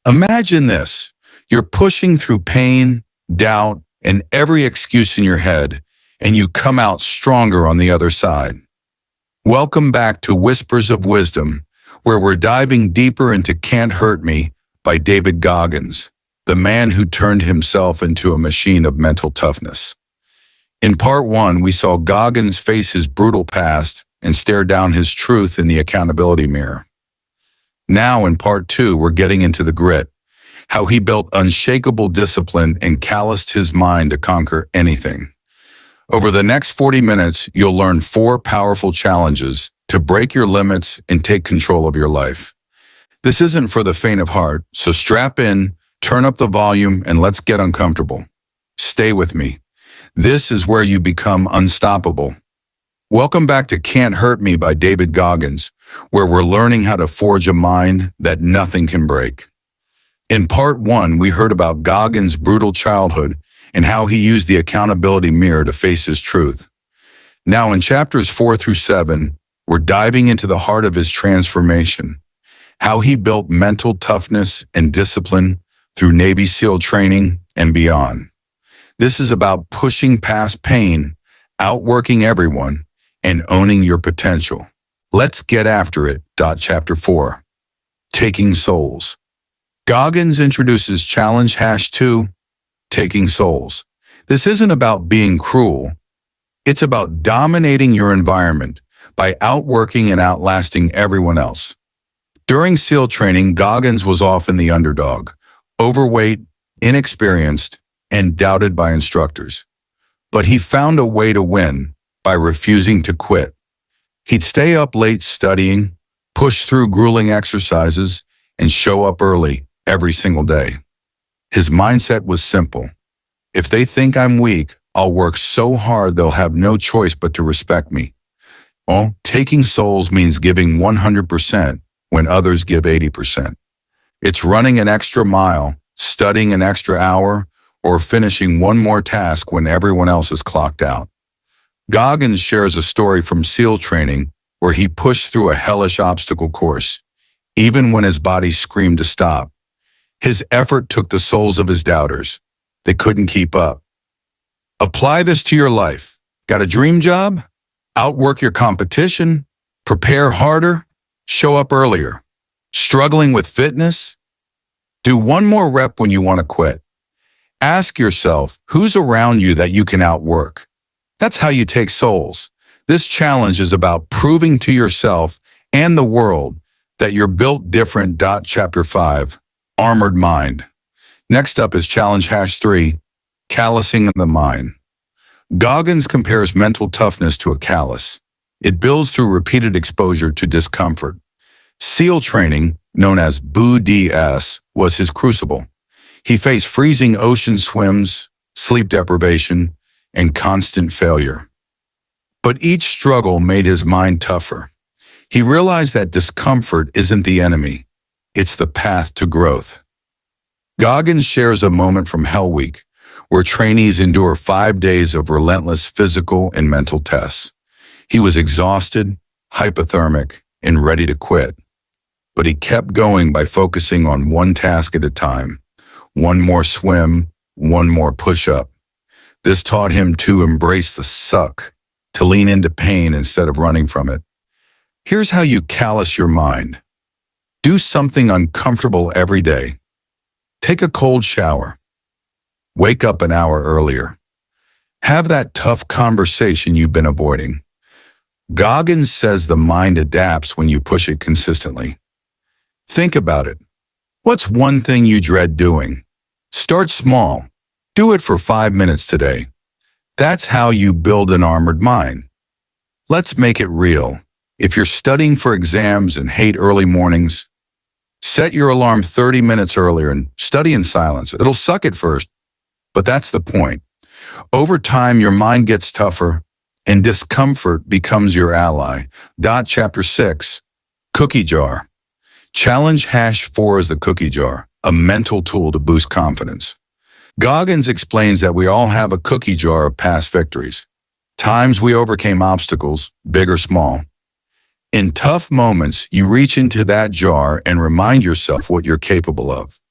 Imagine this. You're pushing through pain, doubt, and every excuse in your head, and you come out stronger on the other side. Welcome back to Whispers of Wisdom, where we're diving deeper into Can't Hurt Me by David Goggins, the man who turned himself into a machine of mental toughness. In part 1, we saw Goggins face his brutal past and stare down his truth in the accountability mirror. Now in part 2, we're getting into the grit, how he built unshakable discipline and calloused his mind to conquer anything. Over the next 40 minutes, you'll learn 4 powerful challenges to break your limits and take control of your life. This isn't for the faint of heart, so strap in, turn up the volume, and let's get uncomfortable. Stay with me. This is where you become unstoppable. Welcome back to Can't Hurt Me by David Goggins, where we're learning how to forge a mind that nothing can break. In part 1, we heard about Goggins' brutal childhood and how he used the accountability mirror to face his truth. Now in chapters 4 through 7, we're diving into the heart of his transformation, how he built mental toughness and discipline through Navy SEAL training and beyond. This is about pushing past pain, outworking everyone, and owning your potential. Let's get after it. Chapter 4, Taking Souls. Goggins introduces Challenge #2, Taking Souls. This isn't about being cruel. It's about dominating your environment by outworking and outlasting everyone else. During SEAL training, Goggins was often the underdog, overweight, inexperienced, and doubted by instructors. But he found a way to win by refusing to quit. He'd stay up late studying, push through grueling exercises, and show up early every single day. His mindset was simple. If they think I'm weak, I'll work so hard they'll have no choice but to respect me. Well, taking souls means giving 100% when others give 80%. It's running an extra mile, studying an extra hour, or finishing one more task when everyone else is clocked out. Goggins shares a story from SEAL training where he pushed through a hellish obstacle course, even when his body screamed to stop. His effort took the souls of his doubters. They couldn't keep up. Apply this to your life. Got a dream job? Outwork your competition? Prepare harder? Show up earlier? Struggling with fitness? Do one more rep when you want to quit. Ask yourself, who's around you that you can outwork? That's how you take souls. This challenge is about proving to yourself and the world that you're built different. Chapter 5, Armored Mind. Next up is Challenge #3, Callousing the Mind. Goggins compares mental toughness to a callus. It builds through repeated exposure to discomfort. SEAL training, known as BooDS, was his crucible. He faced freezing ocean swims, sleep deprivation, and constant failure. But each struggle made his mind tougher. He realized that discomfort isn't the enemy. It's the path to growth. Goggins shares a moment from Hell Week, where trainees endure 5 days of relentless physical and mental tests. He was exhausted, hypothermic, and ready to quit. But he kept going by focusing on one task at a time. One more swim, one more push-up. This taught him to embrace the suck, to lean into pain instead of running from it. Here's how you callous your mind. Do something uncomfortable every day. Take a cold shower. Wake up an hour earlier. Have that tough conversation you've been avoiding. Goggins says the mind adapts when you push it consistently. Think about it. What's one thing you dread doing? Start small. Do it for 5 minutes today. That's how you build an armored mind. Let's make it real. If you're studying for exams and hate early mornings, set your alarm 30 minutes earlier and study in silence. It'll suck at first, but that's the point. Over time, your mind gets tougher and discomfort becomes your ally. Chapter 6, Cookie Jar. Challenge #4 is the cookie jar, a mental tool to boost confidence. Goggins explains that we all have a cookie jar of past victories, times we overcame obstacles, big or small. In tough moments, you reach into that jar and remind yourself what you're capable of.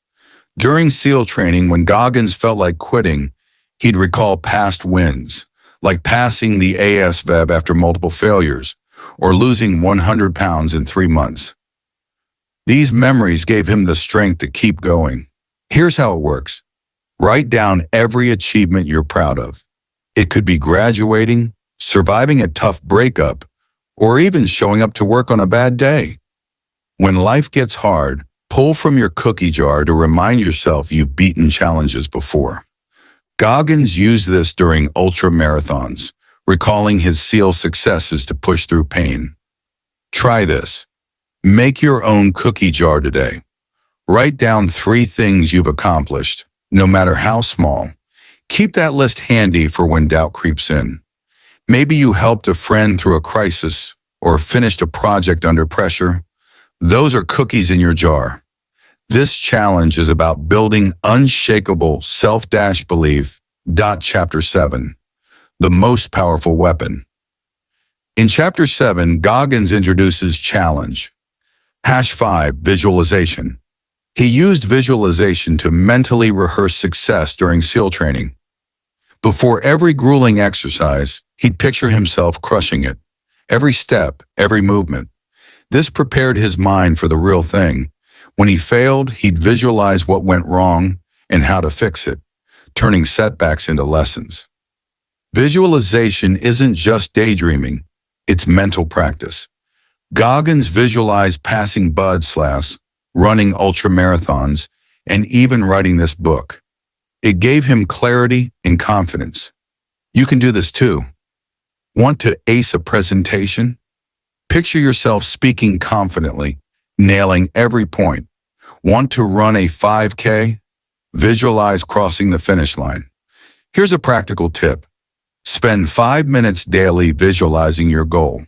During SEAL training, when Goggins felt like quitting, he'd recall past wins, like passing the ASVAB after multiple failures, or losing 100 pounds in 3 months. These memories gave him the strength to keep going. Here's how it works. Write down every achievement you're proud of. It could be graduating, surviving a tough breakup, or even showing up to work on a bad day. When life gets hard, pull from your cookie jar to remind yourself you've beaten challenges before. Goggins used this during ultra marathons, recalling his SEAL successes to push through pain. Try this. Make your own cookie jar today. Write down 3 things you've accomplished, no matter how small. Keep that list handy for when doubt creeps in. Maybe you helped a friend through a crisis or finished a project under pressure. Those are cookies in your jar. This challenge is about building unshakable self-belief. Chapter 7. The most powerful weapon. In Chapter 7, Goggins introduces challenge. #5 Visualization. He used visualization to mentally rehearse success during SEAL training. Before every grueling exercise, he'd picture himself crushing it. Every step, every movement. This prepared his mind for the real thing. When he failed, he'd visualize what went wrong and how to fix it, turning setbacks into lessons. Visualization isn't just daydreaming, it's mental practice. Goggins visualized passing BUD/, running ultramarathons, and even writing this book. It gave him clarity and confidence. You can do this too. Want to ace a presentation? Picture yourself speaking confidently, nailing every point. Want to run a 5K? Visualize crossing the finish line. Here's a practical tip. Spend 5 minutes daily visualizing your goal.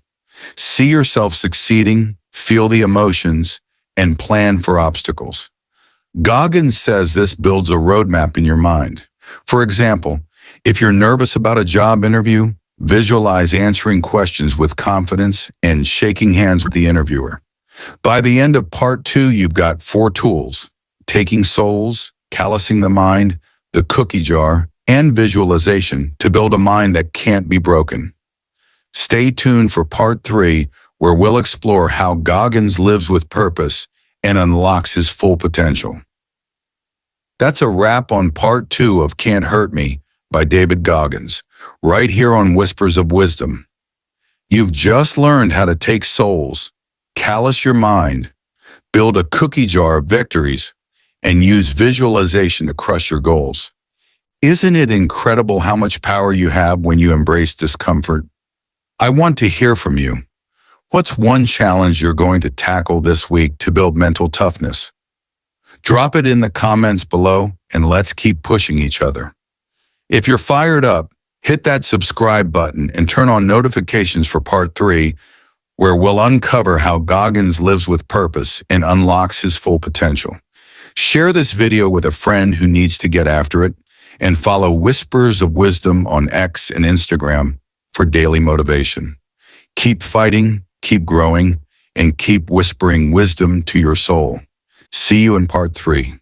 See yourself succeeding, feel the emotions, and plan for obstacles. Goggins says this builds a roadmap in your mind. For example, if you're nervous about a job interview, visualize answering questions with confidence and shaking hands with the interviewer. By the end of Part 2, you've got 4 tools: taking souls, callousing the mind, the cookie jar, and visualization to build a mind that can't be broken. Stay tuned for Part 3, where we'll explore how Goggins lives with purpose and unlocks his full potential. That's a wrap on Part 2 of Can't Hurt Me by David Goggins, right here on Whispers of Wisdom. You've just learned how to take souls, callous your mind, build a cookie jar of victories, and use visualization to crush your goals. Isn't it incredible how much power you have when you embrace discomfort? I want to hear from you. What's one challenge you're going to tackle this week to build mental toughness? Drop it in the comments below and let's keep pushing each other. If you're fired up, hit that subscribe button and turn on notifications for Part 3, where we'll uncover how Goggins lives with purpose and unlocks his full potential. Share this video with a friend who needs to get after it, and follow Whispers of Wisdom on X and Instagram for daily motivation. Keep fighting, keep growing, and keep whispering wisdom to your soul. See you in Part 3.